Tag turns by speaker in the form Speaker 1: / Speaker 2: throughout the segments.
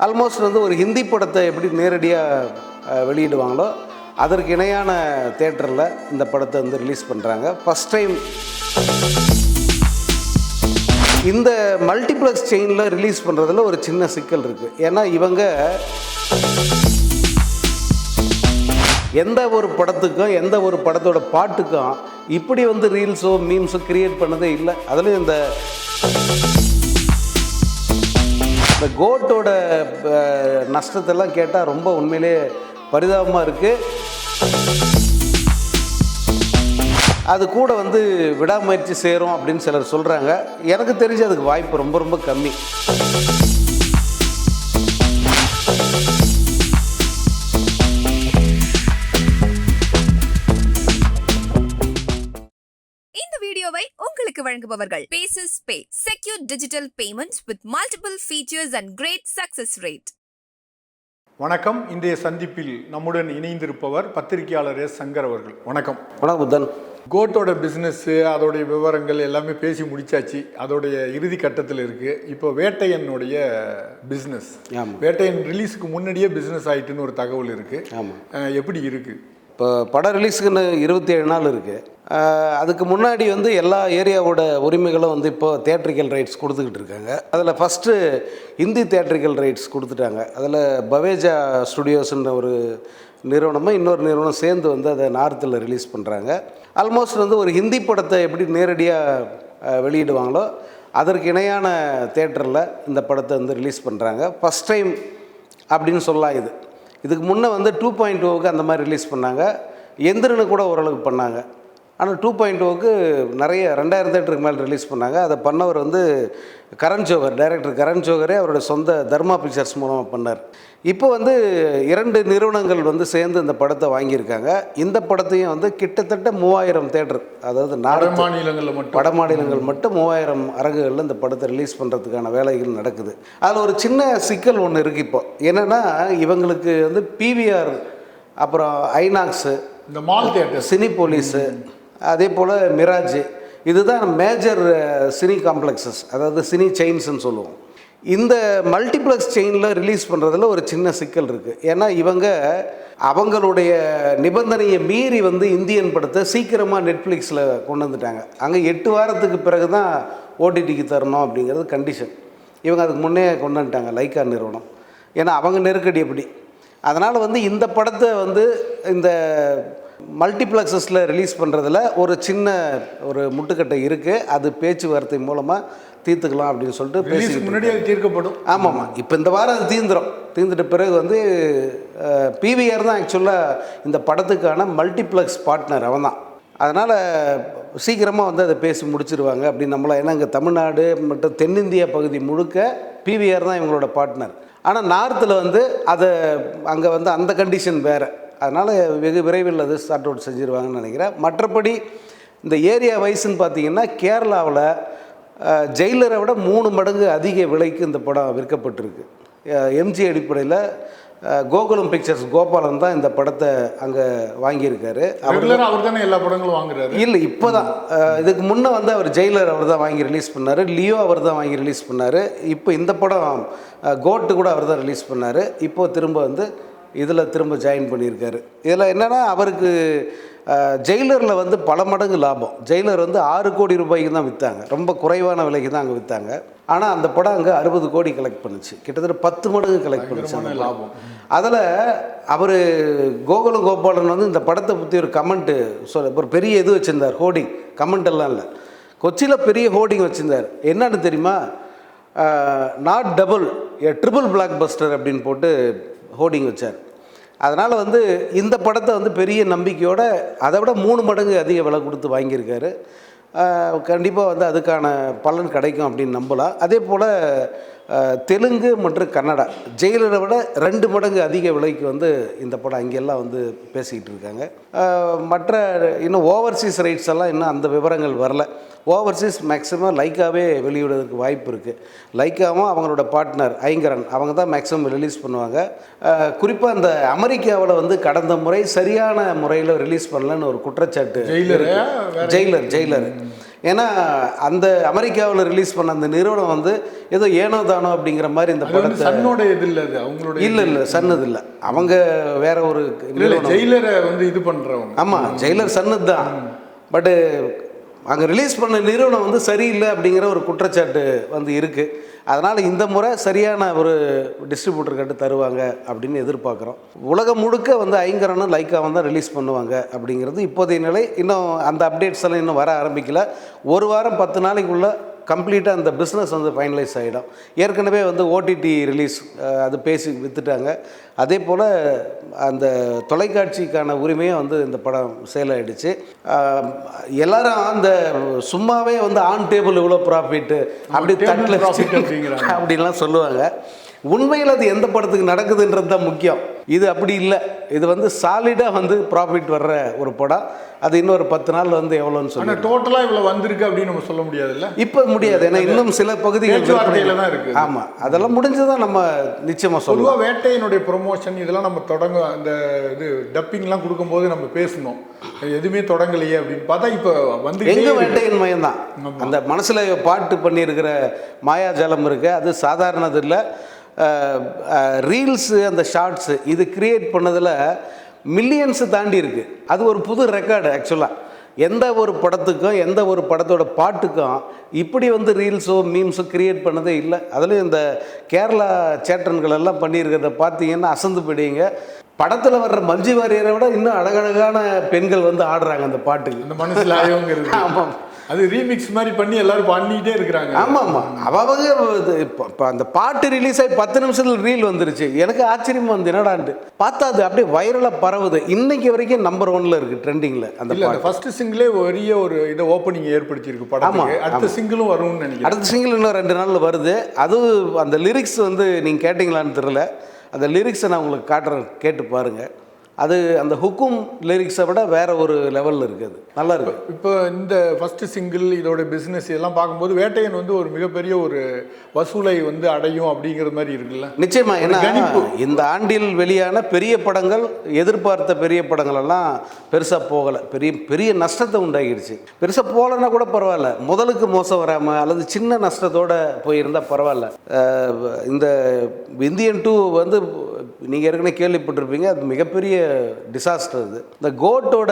Speaker 1: Almost வந்து ஒரு ஹிந்தி படத்தை எப்படி நேரடியாக வெளியிடுவாங்களோ அதற்கு இணையான தேட்டரில் இந்த படத்தை வந்து ரிலீஸ் பண்ணுறாங்க. ஃபஸ்ட் டைம் இந்த மல்டிப்ளெக்ஸ் செயினில் ரிலீஸ் பண்ணுறதுல ஒரு சின்ன சிக்கல் இருக்குது. ஏன்னா இவங்க எந்த ஒரு படத்துக்கும் எந்த ஒரு படத்தோட பாட்டுக்கும் இப்படி வந்து ரீல்ஸோ மீம்ஸோ கிரியேட் பண்ணதே இல்லை. அதுலேயும் இந்த கோட்டோட நஷ்டத்தெல்லாம் கேட்டால் ரொம்ப உண்மையிலே பரிதாபமாக இருக்குது. அது கூட வந்து விடாமுயற்சி செய்கிறோம் அப்படின்னு சிலர் சொல்கிறாங்க. எனக்கு தெரிஞ்சு அதுக்கு வாய்ப்பு ரொம்ப ரொம்ப கம்மி.
Speaker 2: இந்த வீடியோவை உங்களுக்கு வழங்குபவர்கள் Paces Pay, secure digital payments with multiple features and great success rate.
Speaker 3: வணக்கம். இன்றைய சந்திப்பில் நம்முடன் இணைந்திருப்பவர் பத்திரிகையாளர் எஸ். சங்கர் அவர்கள். வணக்கம்.
Speaker 1: வணக்கம் புத்தன்.
Speaker 3: கோட்டோட பிஸ்னஸ்ஸு அதோடைய விவரங்கள் எல்லாமே பேசி முடிச்சாச்சு. அதோடைய இறுதி கட்டத்தில் இருக்குது. இப்போ வேட்டையனுடைய பிஸ்னஸ், வேட்டையன் ரிலீஸுக்கு முன்னாடியே பிஸ்னஸ் ஆகிட்டுன்னு ஒரு தகவல் இருக்குது.
Speaker 1: ஆமாம்,
Speaker 3: எப்படி இருக்குது?
Speaker 1: இப்போ படம் ரிலீஸுக்குன்னு 27 நாள் இருக்குது. அதுக்கு முன்னாடி வந்து எல்லா ஏரியாவோட உரிமைகளும் வந்து இப்போது தியேட்ரிக்கல் ரைட்ஸ் கொடுத்துக்கிட்டு இருக்காங்க. அதில் ஃபஸ்ட்டு ஹிந்தி தியேட்ரிக்கல் ரைட்ஸ் கொடுத்துட்டாங்க. அதில் பவேஜா ஸ்டுடியோஸ்ன்ற ஒரு நிறுவனமும் இன்னொரு நிறுவனம் சேர்ந்து வந்து அதை நார்த்தில் ரிலீஸ் பண்ணுறாங்க. ஆல்மோஸ்ட் வந்து ஒரு ஹிந்தி படத்தை எப்படி நேரடியாக வெளியிடுவாங்களோ அதற்கு இணையான தேட்டரில் இந்த படத்தை வந்து ரிலீஸ் பண்ணுறாங்க. ஃபஸ்ட் டைம் அப்படின்னு சொல்லலாம். இதுக்கு முன்னே வந்து 2.0க்கு அந்த மாதிரி ரிலீஸ் பண்ணாங்க. எந்திரனு கூட ஓரளவுக்கு பண்ணாங்க. ஆனால் 2.0க்கு நிறைய 2000 தேட்டருக்கு மேலே ரிலீஸ் பண்ணாங்க. அதை பண்ணவர் வந்து கரண் ஜோகர், டைரக்டர் கரண் ஜோகரே அவரோட சொந்த தர்மா பிக்சர்ஸ் மூலமாக பண்ணார். இப்போ வந்து 2 நிறுவனங்கள் வந்து சேர்ந்து இந்த படத்தை வாங்கியிருக்காங்க. இந்த படத்தையும் வந்து கிட்டத்தட்ட 3000 தேட்டர், அதாவது வட மாநிலங்கள் மட்டும் 3000 அரங்குகளில் இந்த படத்தை ரிலீஸ் பண்ணுறதுக்கான வேலைகள் நடக்குது. அதில் ஒரு சின்ன சிக்கல் ஒன்று இருக்குது. இப்போ என்னென்னா, இவங்களுக்கு வந்து பிவிஆர், அப்புறம் ஐநாக்ஸு,
Speaker 3: இந்த மால் தியேட்டர்,
Speaker 1: சினிபோலிஸு, அதே போல் மிராஜ், இதுதான் மேஜர் சினி காம்ப்ளெக்ஸஸ், அதாவது சினி செயின்ஸ்ன்னு சொல்லுவோம். இந்த மல்டிப்ளெக்ஸ் செயினில் ரிலீஸ் பண்ணுறதுல ஒரு சின்ன சிக்கல் இருக்குது. ஏன்னா இவங்க அவங்களுடைய நிபந்தனையை மீறி வந்து இந்தியன் படத்தை சீக்கிரமாக நெட்ஃப்ளிக்ஸில் கொண்டு வந்துட்டாங்க. அங்கே 8 வாரத்துக்கு பிறகு தான் ஓடிடிக்கு தரணும் அப்படிங்கிறது கண்டிஷன். இவங்க அதுக்கு முன்னே கொண்டு வந்துட்டாங்க, லைக்கா நிறுவனம். ஏன்னா அவங்க நெருக்கடி எப்படி. அதனால் வந்து இந்த படத்தை வந்து இந்த மல்டிப்ளெக்ஸஸில் ரிலீஸ் பண்ணுறதுல ஒரு சின்ன ஒரு முட்டுக்கட்டை இருக்குது. அது பேச்சுவார்த்தை மூலமாக தீர்த்துக்கலாம் அப்படின்னு சொல்லிட்டு பேசி
Speaker 3: முன்னாடி அது தீர்க்கப்படும்.
Speaker 1: ஆமாம்மா, இப்போ இந்த வாரம் அது தீர்ந்துட்ட பிறகு வந்து பிவிஆர் தான் ஆக்சுவலாக இந்த படத்துக்கான மல்டிப்ளெக்ஸ் பார்ட்னர், அவன் தான். அதனால் சீக்கிரமாக வந்து அதை பேசி முடிச்சிருவாங்க அப்படின்னு நம்மளாம். ஏன்னா இங்கே தமிழ்நாடு மற்றும் தென்னிந்திய பகுதி முழுக்க பிவிஆர் தான் இவங்களோட பார்ட்னர். ஆனால் நார்த்தில் வந்து அதை அங்கே வந்து அந்த கண்டிஷன் வேறு. அதனால் வெகு விரைவில் அது ஸ்டார்ட் அவுட் செஞ்சுருவாங்கன்னு நினைக்கிறேன். மற்றபடி இந்த ஏரியா வைஸ்ன்னு பார்த்தீங்கன்னா, கேரளாவில் ஜெயிலரை விட 3 மடங்கு அதிக விலைக்கு இந்த படம் விற்கப்பட்டிருக்கு. எம்ஜி அடிப்படையில் கோகுலம் பிக்சர்ஸ் கோபாலன் தான் இந்த படத்தை அங்கே வாங்கியிருக்காரு.
Speaker 3: அவர் தானே எல்லா படங்களும் வாங்குறாரு.
Speaker 1: இல்லை, இப்போ தான். இதுக்கு முன்னே வந்து அவர் ஜெயிலர் அவர் தான் வாங்கி ரிலீஸ் பண்ணார். லியோ அவர் தான் வாங்கி ரிலீஸ் பண்ணார். இப்போ இந்த படம் கோட்டு கூட அவர் தான் ரிலீஸ் பண்ணார். இப்போது திரும்ப வந்து இதில் திரும்ப ஜாயின் பண்ணியிருக்காரு. இதில் என்னென்னா, அவருக்கு ஜெயிலரில் வந்து பல மடங்கு லாபம். ஜெயிலர் வந்து 6 கோடி ரூபாய்க்கு தான் விற்றாங்க, ரொம்ப குறைவான விலைக்கு தான் அங்கே விற்றாங்க. ஆனால் அந்த படம் அங்கே 60 கோடி கலெக்ட் பண்ணுச்சு, கிட்டத்தட்ட 10 மடங்கு கலெக்ட் பண்ணுச்சு அந்த லாபம். அதில் அவர் கோகுலம் கோபாலன் வந்து இந்த படத்தை பற்றி ஒரு கமெண்ட்டு ஒரு பெரிய இது வச்சுருந்தார், ஹோர்டிங். கமெண்ட் எல்லாம் இல்லை, கொச்சியில் பெரிய ஹோர்டிங் வச்சுருந்தார். என்னன்னு தெரியுமா, not double triple black Bastar அப்படின்னு போட்டு ஹோர்டிங் வச்சார். அதனால் வந்து இந்த படத்தை வந்து பெரிய நம்பிக்கையோடு அதை விட 3 மடங்கு அதிக விலை கொடுத்து வாங்கியிருக்காரு. கண்டிப்பாக வந்து அதுக்கான பலன் கிடைக்கும் அப்படின்னு நம்பலாம். அதே போல் தெலுங்கு மற்றும் கன்னடா ஜெயிலரை விட 2 மடங்கு அதிக விலைக்கு வந்து இந்த படம் அங்கெல்லாம் வந்து பேசிக்கிட்டு இருக்காங்க. மற்ற இன்னும் ஓவர்சீஸ் ரைட்ஸ் எல்லாம் இன்னும் அந்த விவரங்கள் வரல. ஓவர்சீஸ் மேக்ஸிமம் லைக்காவே வெளியிடுவதற்கு வாய்ப்பு இருக்குது. லைக்காவும் அவங்களோட பார்ட்னர் ஐங்கரன் அவங்க தான் மேக்ஸிமம் ரிலீஸ் பண்ணுவாங்க. குறிப்பாக இந்த அமெரிக்காவில் வந்து கடந்த முறை சரியான முறையில் ரிலீஸ் பண்ணலன்னு ஒரு குற்றச்சாட்டு. ஜெயிலர் ஏன்னா அந்த அமெரிக்காவில் ரிலீஸ் பண்ண அந்த நிறுவனம் வந்து ஏதோ ஏனோ தானோ அப்படிங்கிற மாதிரி இந்த படத்தை
Speaker 3: சன்னோட இது இல்லை, அது அவங்களோட
Speaker 1: இல்லை சன்னது இல்லை, அவங்க வேற ஒரு
Speaker 3: ஜெயிலரை வந்து இது பண்ணுறவங்க.
Speaker 1: ஆமாம், ஜெயிலர் சன்னது தான். பட்டு அங்கே ரிலீஸ் பண்ண நிறுவனம் வந்து சரியில்லை அப்படிங்கிற ஒரு குற்றச்சாட்டு வந்து இருக்குது. அதனால் இந்த முறை சரியான ஒரு டிஸ்ட்ரிபியூட்டர் கிட்ட தருவாங்க அப்படின்னு எதிர்பார்க்குறோம். உலகம் முழுக்க வந்து ஐங்கரனும் லைக்காவும் தான் ரிலீஸ் பண்ணுவாங்க அப்படிங்கிறது இப்போதைய நிலை. இன்னும் அந்த அப்டேட்ஸ் எல்லாம் இன்னும் வர ஆரம்பிக்கல. ஒரு வாரம் 10 நாளைக்குள்ளே கம்ப்ளீட்டாக அந்த பிஸ்னஸ் வந்து ஃபைனலைஸ் ஆகிடும். ஏற்கனவே வந்து ஓடிடி ரிலீஸ் அது பேசி விற்றுட்டாங்க. அதே போல் அந்த தொலைக்காட்சிக்கான உரிமையும் வந்து இந்த படம் சேல் ஆகிடுச்சு. எல்லாரும் அந்த சும்மாவே வந்து ஆன் டேபிள் இவ்வளோ ப்ராஃபிட்டு அப்படி தட்டில் அப்படின்லாம் சொல்லுவாங்க. உண்மையில் அது எந்த படத்துக்கு நடக்குதுன்றது தான் முக்கியம். இது அப்படி இல்லை. இது வந்து சாலிடாக வந்து ப்ராஃபிட் வர்ற ஒரு படம். அது இன்னொரு 10 நாள் வந்து எவ்வளோன்னு சொல்லி
Speaker 3: டோட்டலாக இவ்வளோ வந்திருக்கு அப்படின்னு நம்ம சொல்ல முடியாதுல்ல.
Speaker 1: இப்போ முடியாது, ஏன்னா இன்னும் சில பகுதிகள்
Speaker 3: தான் இருக்குது.
Speaker 1: ஆமாம், அதெல்லாம் முடிஞ்சுதான் நம்ம நிச்சயமாக சொல்லுவோம்.
Speaker 3: வேட்டையினுடைய ப்ரொமோஷன் இதெல்லாம் நம்ம தொடங்க அந்த இது டப்பிங்லாம் கொடுக்கும்போது நம்ம பேசணும், எதுவுமே தொடங்கலையே அப்படின்னு பார்த்தா இப்போ வந்து
Speaker 1: எங்கள் வேட்டையின் மயம் தான். அந்த மனசில் பாட்டு பண்ணியிருக்கிற மாயாஜாலம் இருக்குது. அது சாதாரணது இல்லை. ரீல்ஸு அந்த ஷார்ட்ஸு இது கிரியேட் பண்ணதில் மில்லியன்ஸு தாண்டி இருக்குது. அது ஒரு புது ரெக்கார்டு. ஆக்சுவலாக எந்த ஒரு படத்துக்கும் எந்த ஒரு படத்தோட பாட்டுக்கும் இப்படி வந்து ரீல்ஸோ மீம்ஸோ கிரியேட் பண்ணதே இல்லை. அதுலேயும் இந்த கேரளா சேட்டன்கள் எல்லாம் பண்ணியிருக்கிறத பார்த்தீங்கன்னா அசந்து போயிடுவீங்க. படத்தில் வர்ற மஞ்சு வாரியரை விட இன்னும் அழகழகான பெண்கள் வந்து ஆடுறாங்க அந்த பாட்டுக்கு.
Speaker 3: அந்த மனசில் ஆயோங்கிறது.
Speaker 1: ஆமாம்,
Speaker 3: அது ரீமிக்ஸ் மாதிரி பண்ணி எல்லாரும் பண்ணிகிட்டே இருக்கிறாங்க.
Speaker 1: ஆமாம் அவங்க இப்போ அந்த பாட்டு ரிலீஸ் ஆகி 10 நிமிஷத்தில் ரீல் வந்துருச்சு. எனக்கு ஆச்சரியமாக வந்து என்னடான்ட்டு பார்த்தா அது அப்படியே வைரலாக பரவுது. இன்னைக்கு வரைக்கும் நம்பர் 1ல் இருக்குது ட்ரெண்டிங்கில். அந்த
Speaker 3: ஃபர்ஸ்ட் சிங்கிளே பெரிய ஒரு இதை ஓப்பனிங் ஏற்படுத்தியிருக்கு படம். அடுத்த சிங்கிளும் வரும்னு நினைக்கிறேன்.
Speaker 1: அடுத்த சிங்கிள் இன்னும் 2 நாளில் வருது. அது அந்த லிரிக்ஸ் வந்து நீங்கள் கேட்டிங்களான்னு தெரியல. அந்த லிரிக்ஸை நான் உங்களுக்கு காட்டுறேன், கேட்டு பாருங்கள். அது அந்த ஹுக்கும் லிரிக்ஸை விட வேற ஒரு லெவலில் இருக்குது, நல்லா இருக்கு.
Speaker 3: இப்போ இந்த ஃபஸ்ட்டு சிங்கிள் இதோட பிஸ்னஸ் இதெல்லாம் பார்க்கும்போது வேட்டையன் வந்து ஒரு மிகப்பெரிய ஒரு வசூலை வந்து அடையும் அப்படிங்கிற மாதிரி இருக்குல்ல.
Speaker 1: நிச்சயமாக. ஏன்னா இந்த ஆண்டில் வெளியான பெரிய படங்கள், எதிர்பார்த்த பெரிய படங்கள் எல்லாம் பெருசாக போகலை. பெரிய பெரிய நஷ்டத்தை உண்டாகிடுச்சு. பெருசாக போகலைன்னா கூட பரவாயில்ல, முதலுக்கு மோசம் வராமல் அல்லது சின்ன நஷ்டத்தோடு போயிருந்தால் பரவாயில்ல. இந்த இந்தியன் 2 வந்து நீங்கள் ஏற்கனவே கேள்விப்பட்டிருப்பீங்க, அது மிகப்பெரிய டிசாஸ்டர். இது இந்த கோட்டோட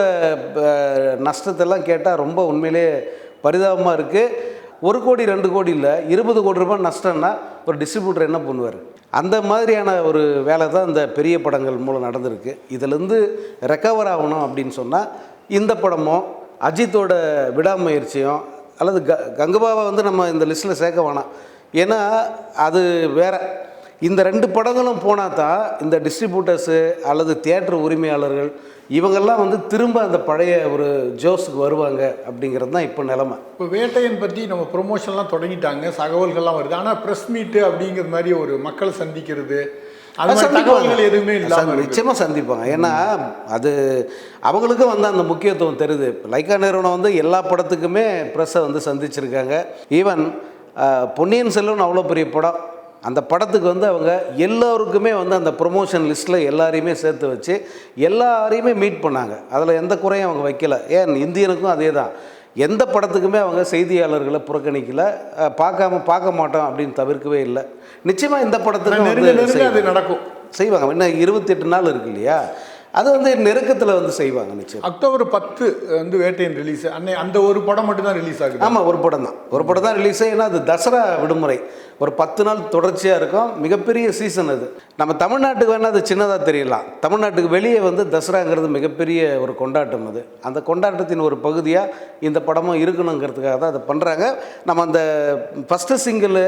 Speaker 1: நஷ்டத்தெல்லாம் கேட்டால் ரொம்ப உண்மையிலே பரிதாபமாக இருக்குது. 1 கோடி 2 கோடி இல்லை, 20 கோடி ரூபாய் நஷ்டம்னா ஒரு டிஸ்ட்ரிபியூட்டர் என்ன பண்ணுவார்? அந்த மாதிரியான ஒரு வேலை தான் இந்த பெரிய படங்கள் மூலம் நடந்திருக்கு. இதிலேருந்து ரெக்கவர் ஆகணும் அப்படின்னு சொன்னால் இந்த படமும் அஜித்தோட விடாமுயற்சியும் அல்லது கங்குபாவை வந்து நம்ம இந்த லிஸ்ட்டில் சேர்க்க வேணாம். ஏன்னா அது வேற. இந்த 2 படங்களும் போனால் தான் இந்த டிஸ்ட்ரிபியூட்டர்ஸு அல்லது தியேட்டர் உரிமையாளர்கள் இவங்கெல்லாம் வந்து திரும்ப அந்த பழைய ஒரு ஜோஸுக்கு வருவாங்க அப்படிங்கிறது தான் இப்போ நிலைமை.
Speaker 3: இப்போ வேட்டையன் பற்றி நம்ம ப்ரொமோஷன்லாம் தொடங்கிட்டாங்க, தகவல்கள்லாம் வருது. ஆனால் ப்ரெஸ் மீட்டு அப்படிங்கிற மாதிரி ஒரு மக்களை சந்திக்கிறது எதுவுமே இல்லாமல்
Speaker 1: நிச்சயமாக சந்திப்பாங்க. ஏன்னா அது அவங்களுக்கும் வந்து அந்த முக்கியத்துவம் தெரியுது. லைக்கா நிறுவனம் வந்து எல்லா படத்துக்குமே ப்ரெஸ்ஸை வந்து சந்திச்சிருக்காங்க. ஈவன் பொன்னியின் செல்வன் அவ்வளோ பெரிய படம், அந்த படத்துக்கு வந்து அவங்க எல்லோருக்குமே வந்து அந்த ப்ரொமோஷன் லிஸ்ட்டில் எல்லாரையுமே சேர்த்து வச்சு எல்லாரையுமே மீட் பண்ணாங்க. அதில் எந்த குறையும் அவங்க வைக்கலை. ஏன் இந்தியனுக்கும் அதே தான். எந்த படத்துக்குமே அவங்க செய்தியாளர்களை புறக்கணிக்கலை, பார்க்க மாட்டோம் அப்படின்னு தவிர்க்கவே இல்லை. நிச்சயமாக இந்த படத்துக்கு வந்து
Speaker 3: நடக்கும்,
Speaker 1: செய்வாங்க. இன்னும் 28 நாள் இருக்கு இல்லையா, அது வந்து நெருக்கத்தில் வந்து செய்வாங்க. நிச்சயம்
Speaker 3: அக்டோபர் 10 வந்து வேட்டையன் ரிலீஸ். அந்த ஒரு படம் மட்டும் தான் ரிலீஸ் ஆகுது.
Speaker 1: ஆமாம், ஒரு படம் தான் ரிலீஸ். ஏன்னா அது தசரா விடுமுறை, ஒரு 10 நாள் தொடர்ச்சியாக இருக்கும். மிகப்பெரிய சீசன் அது. நம்ம தமிழ்நாட்டுக்கு வேணால் அது சின்னதாக தெரியலாம், தமிழ்நாட்டுக்கு வெளியே வந்து தசராங்கிறது மிகப்பெரிய ஒரு கொண்டாட்டம். அது அந்த கொண்டாட்டத்தின் ஒரு பகுதியாக இந்த படமும் இருக்கணுங்கிறதுக்காக தான் அதை பண்ணுறாங்க. நம்ம அந்த ஃபஸ்ட்டு சிங்கிள்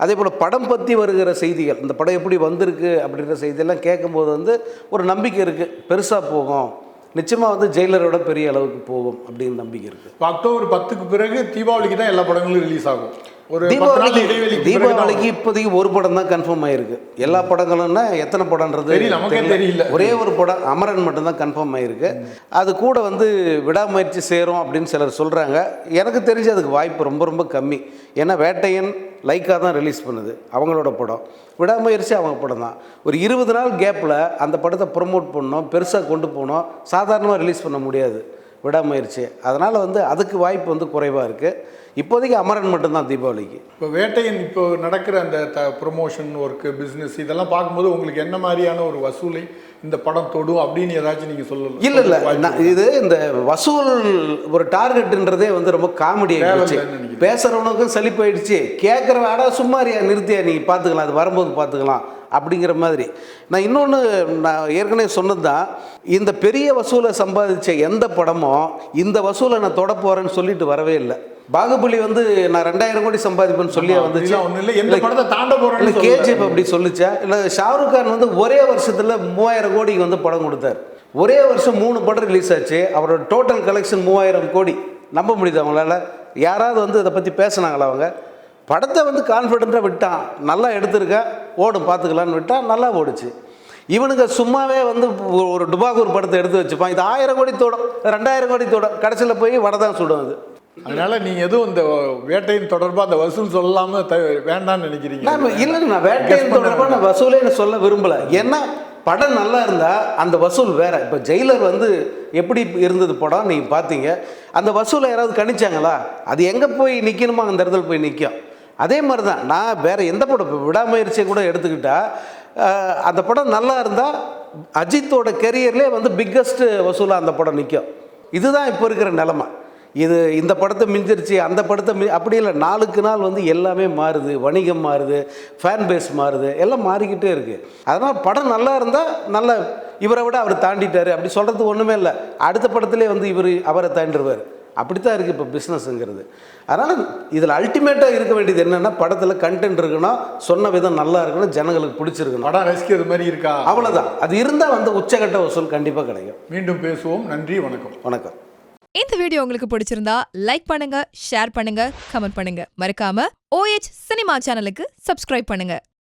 Speaker 1: அதே போல் படம் பற்றி வருகிற செய்திகள், இந்த படம் எப்படி வந்திருக்கு அப்படின்ற செய்தியெல்லாம் கேட்கும்போது வந்து ஒரு நம்பிக்கை இருக்குது, பெருசாக போகும். நிச்சயமாக வந்து ஜெயிலரோட பெரிய அளவுக்கு போகும் அப்படின்னு நம்பிக்கை இருக்குது.
Speaker 3: இப்போ அக்டோபர் 10க்கு பிறகு தீபாவளிக்கு தான் எல்லா படங்களும் ரிலீஸ் ஆகும். ஒரு
Speaker 1: தீபாவளிக்கு இப்போதைக்கு ஒரு படம் தான் கன்ஃபார்ம் ஆகிருக்கு. எல்லா படங்களும்னா எத்தனை படம்ன்றது
Speaker 3: தெரியல.
Speaker 1: ஒரே ஒரு படம் அமரன் மட்டும்தான் கன்ஃபார்ம் ஆகிருக்கு. அது கூட வந்து விடாமுயற்சி சேரும் அப்படின்னு சிலர் சொல்கிறாங்க. எனக்கு தெரிஞ்சு அதுக்கு வாய்ப்பு ரொம்ப ரொம்ப கம்மி. ஏன்னா வேட்டையன் லைக்கா தான் ரிலீஸ் பண்ணுது, அவங்களோட படம். விடாமுயற்சி அவங்க படம் தான். ஒரு 20 நாள் கேப்பில் அந்த படத்தை ப்ரொமோட் பண்ணோம், பெருசாக கொண்டு போனோம், சாதாரணமாக ரிலீஸ் பண்ண முடியாது. விடாமுயற்சி. அதனால் வந்து அதுக்கு வாய்ப்பு வந்து குறைவாக இருக்குது. இப்போதைக்கு அமரன் மட்டும்தான் தீபாவளிக்கு.
Speaker 3: இப்போ வேட்டையன் இப்போ நடக்கிற அந்த ப்ரொமோஷன் ஒர்க்கு, பிஸ்னஸ் இதெல்லாம் பார்க்கும்போது உங்களுக்கு என்ன மாதிரியான ஒரு வசூலை இந்த படம் தொடும் அப்படின்னு ஏதாச்சும் நீங்கள் சொல்லலாம்?
Speaker 1: இல்லை இது இந்த வசூல் ஒரு டார்கெட்டுன்றதே வந்து ரொம்ப காமெடி ஆகிடுச்சு. பேசுகிறவனுக்கும் சலிப்பாயிடுச்சு, கேட்குற ஆடா சும்மாரியா நிறுத்தியா நீ பார்த்துக்கலாம், அது வரும்போது பார்த்துக்கலாம் அப்படிங்கிற மாதிரி. நான் இன்னொன்று நான் ஏற்கனவே சொன்னது தான், இந்த பெரிய வசூலை சம்பாதிச்ச எந்த படமும் இந்த வசூலை நான் தொட போகிறேன்னு சொல்லிட்டு வரவே இல்லை. பாகுபலி வந்து நான் 2000 கோடி சம்பாதிப்பேன்னு சொல்லி வந்துச்சு. கேஜிஎஃப் அப்படி சொல்லிச்சா? இல்லை ஷாருக் கான் வந்து ஒரே வருஷத்தில் 3000 கோடிக்கு வந்து படம் கொடுத்தார். ஒரே வருஷம் 3 படம் ரிலீஸ் ஆச்சு. அவரோட டோட்டல் கலெக்ஷன் 3000 கோடி. நம்ப முடியுது அவங்களால? யாராவது வந்து இதை பற்றி பேசுனாங்களா? அவங்க படத்தை வந்து கான்ஃபிடென்ட்டாக விட்டான், நல்லா எடுத்திருக்க ஓடும் பார்த்துக்கலான்னு விட்டால் நல்லா ஓடிச்சு. இவனுக்கு சும்மாவே வந்து ஒரு டுபாகூர் படத்தை எடுத்து வச்சுப்பான், இது 1000 கோடி தோடும், 2000 கோடி தோடும், கடைசியில் போய் வடை தான் சுடும். அது
Speaker 3: அதனால நீங்கள் எதுவும் இந்த வேட்டையின் தொடர்பாக அந்த வசூல் சொல்லாமல் வேண்டாம்னு நினைக்கிறீங்க?
Speaker 1: இல்லைங்க, நான் வேட்டையின் தொடர்பாக நான் வசூலே சொல்ல விரும்பலை. ஏன்னா படம் நல்லா இருந்தால் அந்த வசூல் வேறு. இப்போ ஜெயிலர் வந்து எப்படி இருந்தது படம் நீங்கள் பார்த்தீங்க, அந்த வசூலை யாராவது கணிச்சாங்களா? அது எங்கே போய் நிற்கணுமோ அந்த இடத்துல போய் நிற்கும். அதே மாதிரி தான் நான் வேறு எந்த படம் விடாமுயற்சியை கூட எடுத்துக்கிட்டால் அந்த படம் நல்லா இருந்தால் அஜித்தோட கெரியர்லேயே வந்து பிக்கஸ்ட்டு வசூலாக அந்த படம் நிற்கும். இதுதான் இப்போ இருக்கிற நிலமை. இது இந்த படத்தை மிஞ்சிருச்சு, அந்த படத்தை அப்படி இல்லை. நாளுக்கு நாள் வந்து எல்லாமே மாறுது, வணிகம் மாறுது, ஃபேன் பேஸ் மாறுது, எல்லாம் மாறிக்கிட்டே இருக்குது. அதனால் படம் நல்லா இருந்தால் நல்ல இவரை விட அவர் தாண்டிட்டார் அப்படி சொல்கிறதுக்கு ஒன்றுமே இல்லை. அடுத்த படத்துலேயே வந்து அவரை தாண்டிடுவார். அப்படித்தான் இருக்குது இப்போ பிஸ்னஸ்ங்கிறது. அதனால் இதில் அல்டிமேட்டாக இருக்க வேண்டியது என்னென்னா, படத்தில் கண்டென்ட் இருக்கணும், சொன்ன விதம் நல்லா இருக்கணும், ஜனங்களுக்கு பிடிச்சிருக்கணும்,
Speaker 3: படம் ரசிக்கிறது மாதிரி இருக்கா,
Speaker 1: அவ்வளோதான். அது இருந்தால் வந்து உச்சகட்ட வசூல் கண்டிப்பாக கிடைக்கும்.
Speaker 3: மீண்டும் பேசுவோம். நன்றி, வணக்கம்.
Speaker 1: வணக்கம்.
Speaker 2: இந்த வீடியோ உங்களுக்கு பிடிச்சிருந்தா லைக் பண்ணுங்க, ஷேர் பண்ணுங்க, கமெண்ட் பண்ணுங்க. மறக்காம OH சினிமா சேனலுக்கு சப்ஸ்கிரைப் பண்ணுங்க.